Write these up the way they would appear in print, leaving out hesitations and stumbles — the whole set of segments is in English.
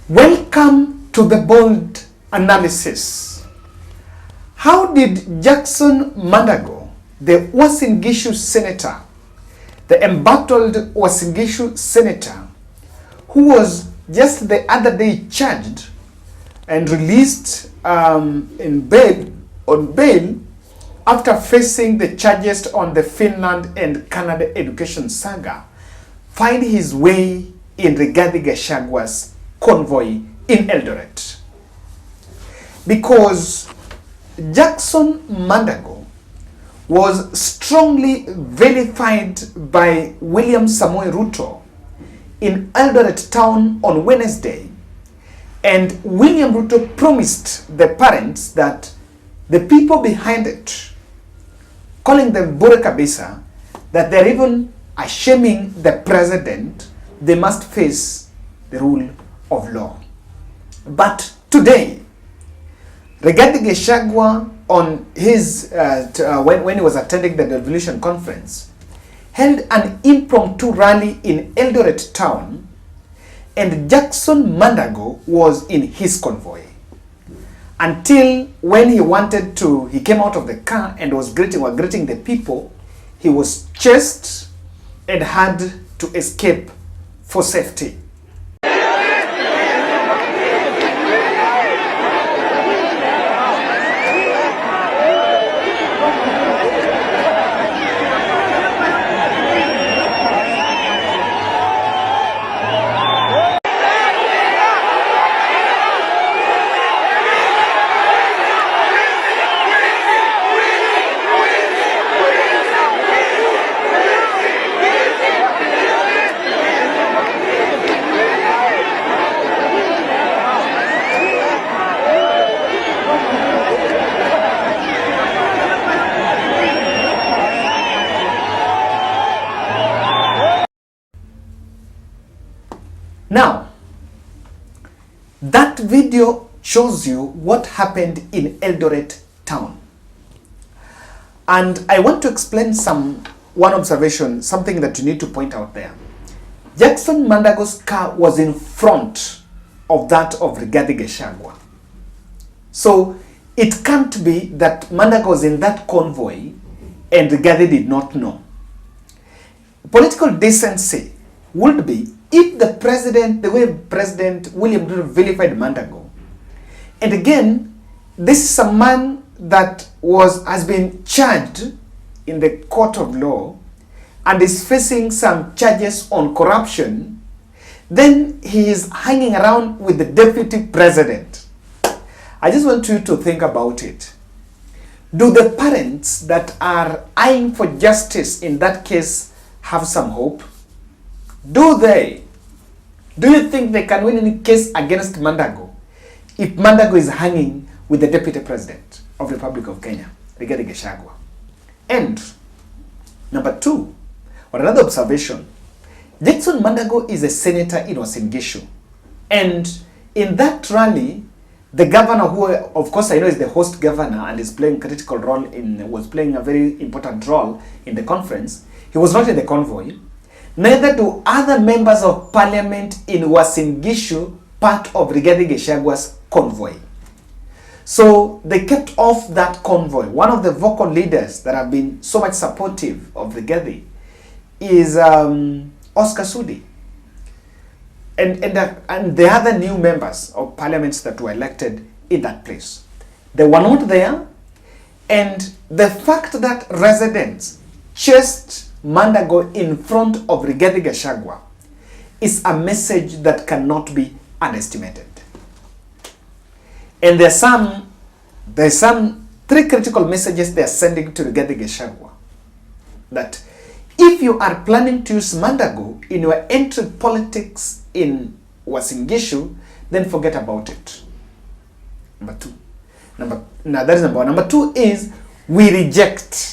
Welcome to the bold analysis. How did Jackson Mandago, the Uasin Gishu senator, the embattled Uasin Gishu senator, who was just the other day charged and released on bail after facing the charges on the Finland and Canada education saga, find his way in Rigathi Gachagwa's convoy in Eldoret? Because Jackson Mandago was strongly vilified by William Samoei Ruto in Eldoret town on Wednesday, and William Ruto promised the parents that the people behind it, calling them bure kabisa, that they're even shaming the president, they must face the rule of law. But today, Rigathi Gachagua, on his when he was attending the Devolution Conference, held an impromptu rally in Eldoret town, and Jackson Mandago was in his convoy. Until when he came out of the car and was greeting the people, he was chased and had to escape for safety. Now, that video shows you what happened in Eldoret town. And I want to explain one observation, something that you need to point out there. Jackson Mandago's car was in front of that of Rigathi Gachagua. So it can't be that Mandago was in that convoy and Rigathi did not know. Political decency would be if the president, the way President William Ruto vilified Mandago, and again, this is a man that has been charged in the court of law and is facing some charges on corruption, then he is hanging around with the deputy president. I just want you to think about it. Do the parents that are eyeing for justice in that case have some hope? Do they? Do you think they can win any case against Mandago if Mandago is hanging with the Deputy President of the Republic of Kenya, Rigathi Gachagua? And number two, or another observation, Jackson Mandago is a senator in Uasin Gishu. And in that rally, the governor, who of course I know is the host governor and is playing a critical role was playing a very important role in the conference, he was not in the convoy. Neither do other members of parliament in Uasin Gishu, part of Rigathi Gachagwa's convoy. So they kept off that convoy. One of the vocal leaders that have been so much supportive of Rigathi is Oscar Sudi. And the other new members of parliaments that were elected in that place. They were not there. And the fact that residents chased Mandago in front of Rigathi Gachagua is a message that cannot be underestimated. And there's some three critical messages they are sending to Rigathi Gachagua. That if you are planning to use Mandago in your entry politics in Uasin Gishu, then forget about it. Number two. That is number one. Number two is we reject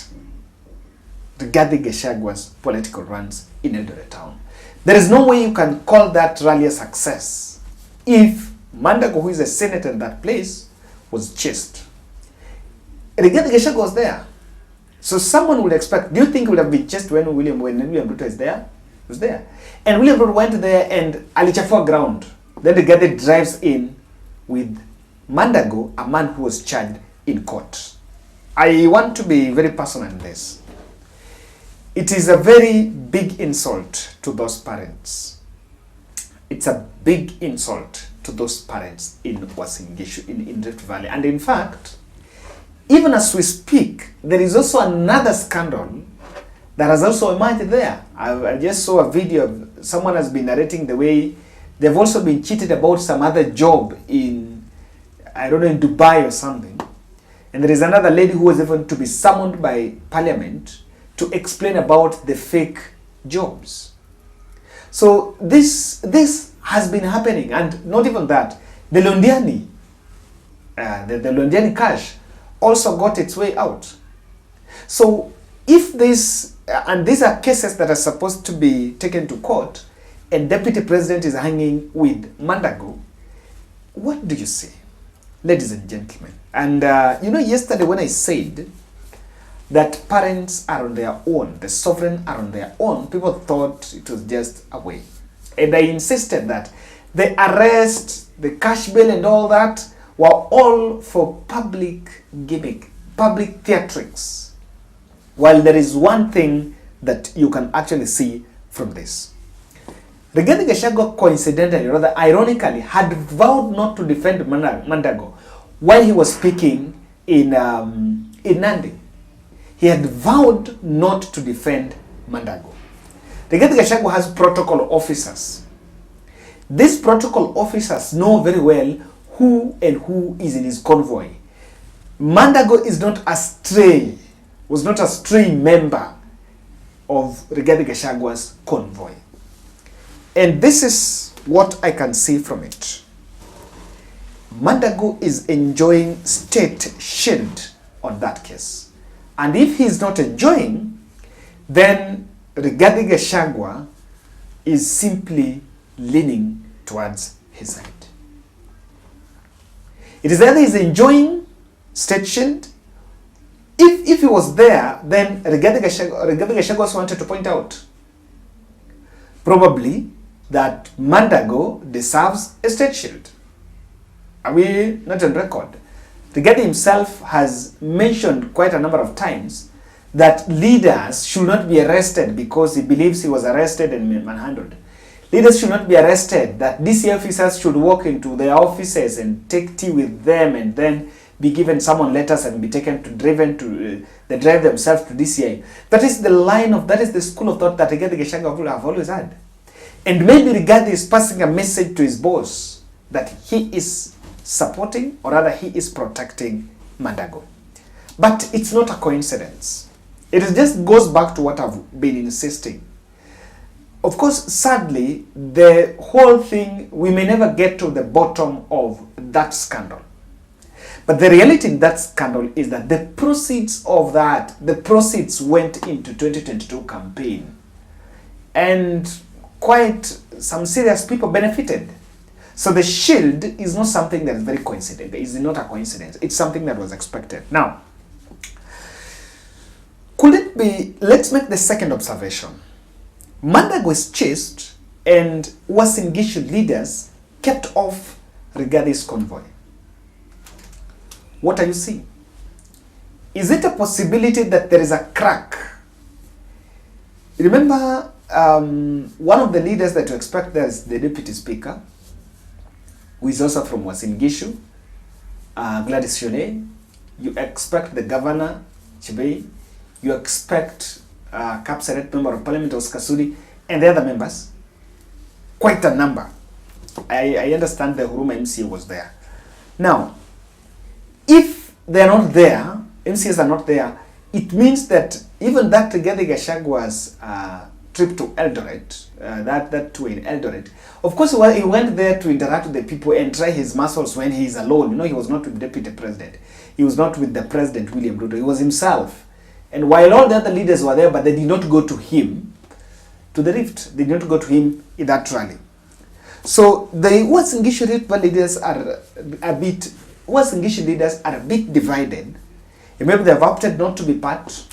Rigathi Gachagwa's political runs in Eldoret town. There is no way you can call that rally a success if Mandago, who is a senator in that place, was chased. Rigathi Gachagua was there. So someone would expect, do you think he would have been chased when William Ruto is there? He was there. And William Ruto went there and alichafua ground. Then Rigathi drives in with Mandago, a man who was charged in court. I want to be very personal in this. It is a very big insult to those parents. It's a big insult to those parents in Uasin Gishu, in Rift Valley. And in fact, even as we speak, there is also another scandal that has also emerged there. I just saw a video of someone has been narrating the way they've also been cheated about some other job in, I don't know, in Dubai or something. And there is another lady who was even to be summoned by parliament to explain about the fake jobs. So this has been happening, and not even that. The Londiani, the Londiani cash also got its way out. So if this, and these are cases that are supposed to be taken to court, and Deputy President is hanging with Mandago, what do you say, ladies and gentlemen? And yesterday when I said that parents are on their own, the sovereign are on their own, people thought it was just a way. And I insisted that the arrest, the cash bail and all that were all for public gimmick, public theatrics. While there is one thing that you can actually see from this. Rigathi Gachagua coincidentally, rather ironically, had vowed not to defend Mandago while he was speaking in Nandi. He had vowed not to defend Mandago. Rigathi Gachagua has protocol officers. These protocol officers know very well who and who is in his convoy. Mandago is not a stray, was not a stray member of Rigathi Gachagua's convoy. And this is what I can see from it. Mandago is enjoying state shield on that case. And if he is not enjoying, then Rigathi Gachagua is simply leaning towards his side. It is either he's enjoying state shield. If he was there, then Rigathi Gachagua wanted to point out probably that Mandago deserves a state shield. Are we not on record? Rigathi himself has mentioned quite a number of times that leaders should not be arrested because he believes he was arrested and manhandled. Leaders should not be arrested, that DCI officers should walk into their offices and take tea with them and then be given someone letters and be taken to they drive themselves to DCI. That is the line of, that is the school of thought that Rigathi Gachagua will have always had. And maybe Rigathi is passing a message to his boss that he is supporting, or rather he is protecting Mandago. But it's not a coincidence. It just goes back to what I've been insisting. Of course, sadly, the whole thing, we may never get to the bottom of that scandal. But the reality in that scandal is that the proceeds of that, the proceeds went into 2022 campaign. And quite some serious people benefited. So the shield is not something that is very coincidental. It's not a coincidence. It's something that was expected. Now, could it be, let's make the second observation. Mandago is chased and Uasin Gishu leaders kept off Rigathi's convoy. What are you seeing? Is it a possibility that there is a crack? Remember, one of the leaders that you expect there is the deputy speaker, who is also from Uasin Gishu, Gladys Shone. You expect the governor, Chibei. You expect Kapsaret, member of parliament, Oscar Sudi, and the other members. Quite a number. I understand the Huruma MCA was there. Now, if they are not there, MCAs are not there, it means that even that Rigathi Gachagua's trip to Eldoret, that tour in Eldoret, of course he went there to interact with the people and try his muscles when he is alone. You know, he was not with the deputy president. He was not with the president, William Ruto. He was himself. And while all the other leaders were there, but they did not go to him, to the Rift. They did not go to him in that rally. So the Uasin Gishu Rift leaders are a bit divided. And maybe they have opted not to be part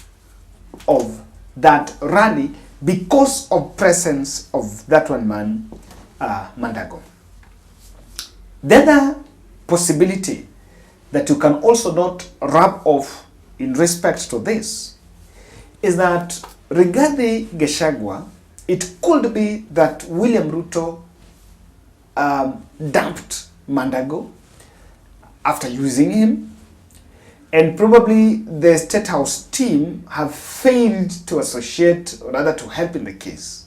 of that rally because of presence of that one man, Mandago. The other possibility that you can also not rub off in respect to this is that Rigathi Gachagua, it could be that William Ruto dumped Mandago after using him, and probably the State House team have failed to associate, or rather to help in the case.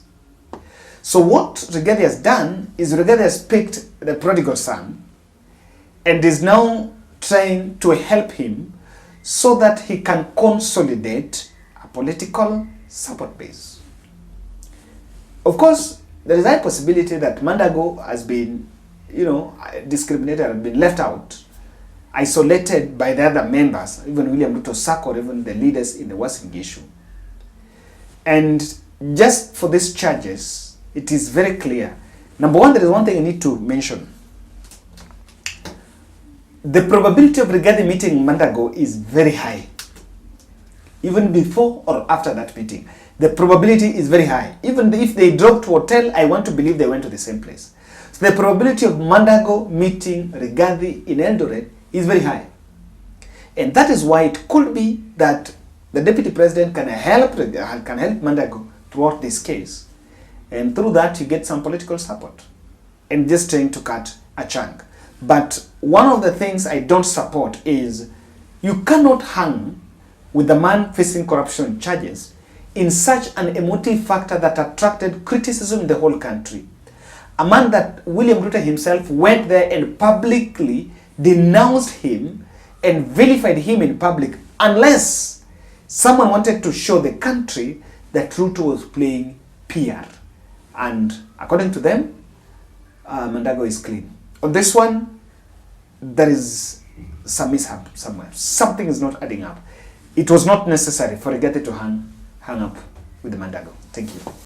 So what Rigathi has done is Rigathi has picked the prodigal son and is now trying to help him so that he can consolidate a political support base. Of course, there is a possibility that Mandago has been, discriminated and been left out, isolated by the other members, even William Ruto Sako, or even the leaders in the Uasin Gishu. And just for these charges, it is very clear. Number one, there is one thing I need to mention. The probability of Rigathi meeting Mandago is very high. Even before or after that meeting, the probability is very high. Even if they drove to hotel, I want to believe they went to the same place. So the probability of Mandago meeting Rigathi in Eldoret is very high. And that is why it could be that the deputy president can help Mandago throughout this case. And through that, you get some political support. And just trying to cut a chunk. But one of the things I don't support is you cannot hang with the man facing corruption charges in such an emotive factor that attracted criticism in the whole country. A man that William Ruto himself went there and publicly denounced him and vilified him in public, unless someone wanted to show the country that Ruto was playing PR. And according to them, Mandago is clean. On this one, there is some mishap somewhere. Something is not adding up. It was not necessary for Rigathi to hang up with the Mandago. Thank you.